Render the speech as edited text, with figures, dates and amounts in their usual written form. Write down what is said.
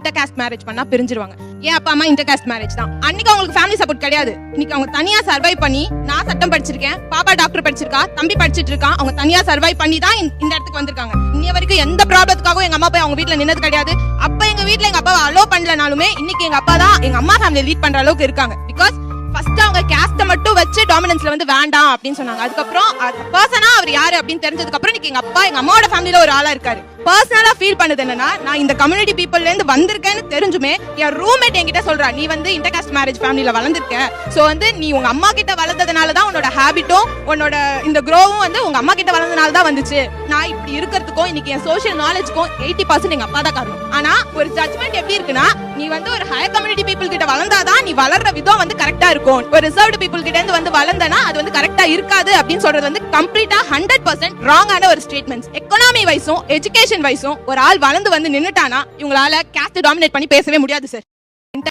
Inter cost marriage பண்ணா பிரிஞ்சிருவாங்க. ஏன் அப்பா அம்மா இன்டர் காஸ்ட் மேரேஜ் தான். அன்னைக்கு அவங்களுக்கு ஃபேமிலி சப்போர்ட் கிடையாது. இன்னைக்கு அவங்க தனியா சர்வைவ் பண்ணி, நான் சட்டம் படிச்சிருக்கேன், பாப்பா டாக்டர் படிச்சிருக்கா, தம்பி படிச்சிட்டு இருக்கான், அவங்க தனியா சர்வைவ் பண்ணி தான் இந்த இடத்துக்கு வந்திருக்காங்க. இன்னைய வரைக்கும் எந்த ப்ராப்ளத்துக்காகவும் எங்க அம்மா போய் அவங்க வீட்டுல நின்னது கிடையாது. அப்ப எங்க வீட்டுல எங்க அப்பாவை அலோ பண்ணலனாலுமே இன்னைக்கு எங்க அப்பா தான் எங்க அம்மா ஃபேமிலியை லீட் பண்ற அளவுக்கு இருக்காங்க. பிகாஸ் ஃபர்ஸ்ட் அவங்க கேஸ்ட மட்டும் வச்சு டாமினன்ஸ்ல வந்து வேண்டாம் அப்படின்னு சொன்னாங்க. அதுக்கப்புறம் பர்சனா அவர் யாரு அப்படின்னு தெரிஞ்சதுக்கு அப்புறம் இன்னைக்கு எங்க அப்பா எங்க அம்மாவோட ஃபேமிலில ஒரு ஆளா இருக்காரு. பர்சனலா ஃபீல் பண்ணது என்னன்னா, நான் இந்த கம்யூனிட்டி பீப்புள்ல இருந்து வந்திருக்கேன்னு தெரிஞ்சுமே என் ரூம்மேட் என்கிட்ட சொல்றா, நீ வந்து இன்டர் காஸ்ட் மேரேஜ் ஃபேமிலில வளர்ந்திருக்க, சோ வந்து நீ உங்க அம்மா கிட்ட வளர்ந்ததுனால தான் உன்னோட ஹேபிட்டும் உன்னோட இந்த க்ரோவும் வந்து உங்க அம்மா கிட்ட வளர்ந்ததுனால தான் வந்துச்சு. நான் இப்படி இருக்கிறதுக்கும் இன்னைக்கு என் சோஷியல் நாலேஜ்க்கும் 80% எங்க அப்பா தான் காரணம். ஆனா ஒரு ஜட்மெண்ட் எப்படி இருக்குன்னா, நீ வந்து ஒரு ஹையர் கம்யூனிட்டி பீப்புள் கிட்ட வளர்ந்தாதான் நீ வளர்ற விதம் வந்து கரெக்டா இருக்கும், ஒரு ரிசர்வ்டு பீப்புள் கிட்ட இருந்து வந்து வளர்ந்தனா அது வந்து கரெக்டா இருக்காது அப்படின்னு சொல்றது வந்து கம்ப்ளீட்டா 100% ராங்கான ஒரு ஸ்டேட்மெண்ட்ஸ். எக்கனாமி வைஸும் எஜுகேஷன் வைஸும் ஒரு ஆள் வளர்ந்து வந்து நின்னுட்டானா இவங்களால காஸ்ட் டாமினேட் பண்ணி பேசவே முடியாது சார்.